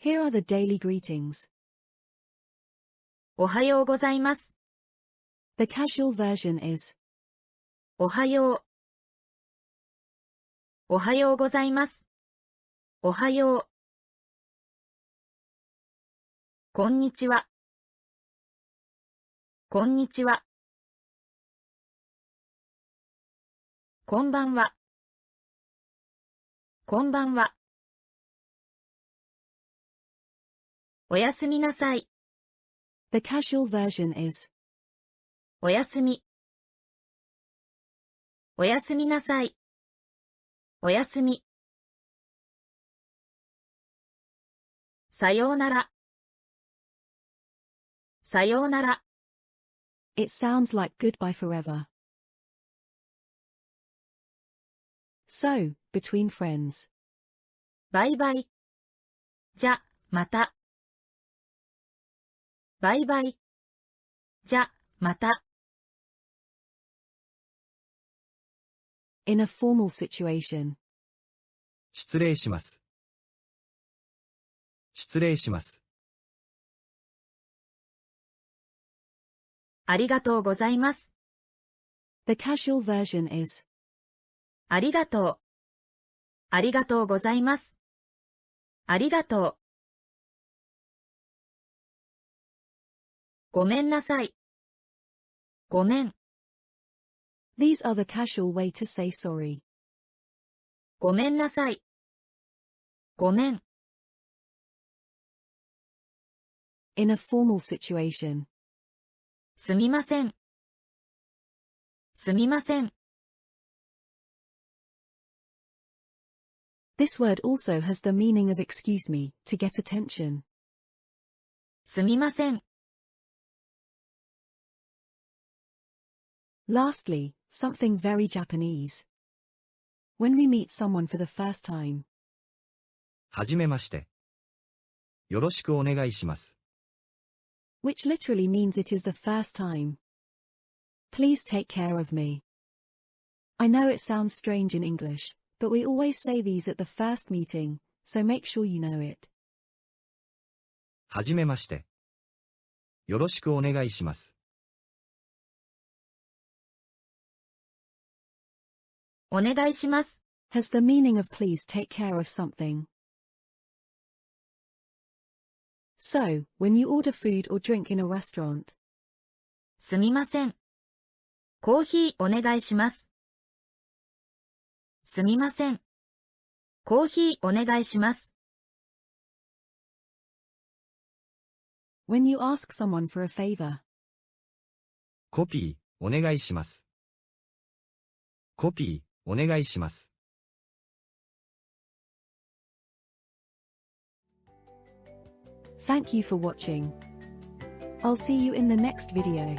Here are the daily greetings. おはようございます。The casual version is おはよう。おはようございます。おはよう。こんにちは。こんにちは。こんばんは。こんばんは。おやすみなさい。The casual version is おやすみ。おやすみなさい。おやすみ。さようなら。さようなら。It sounds like goodbye forever. So, between friends. バイバイ。じゃ、また。バイバイ。じゃ、また。In a formal situation. 失礼します。失礼します。ありがとうございます。The casual version is ありがとう。ありがとうございます。ありがとう。ごめんなさい。ごめん。These are the casual way to say sorry. ごめんなさい。ごめん。In a formal situation. すみません。すみません。This word also has the meaning of excuse me, to get attention. すみません。Lastly, something very Japanese. When we meet someone for the first time. はじめまして。よろしくお願いします。Which literally means it is the first time. Please take care of me. I know it sounds strange in English, but we always say these at the first meeting, so make sure you know it. はじめまして。よろしくお願いします。お願いします。Has the meaning of please take care of something. So, when you order food or drink in a restaurant. すみません。コーヒーお願いします。すみません。コーヒーお願いします。When you ask someone for a favor. コピー、お願いします。コピー、お願いします。Thank you for watching. I'll see you in the next video.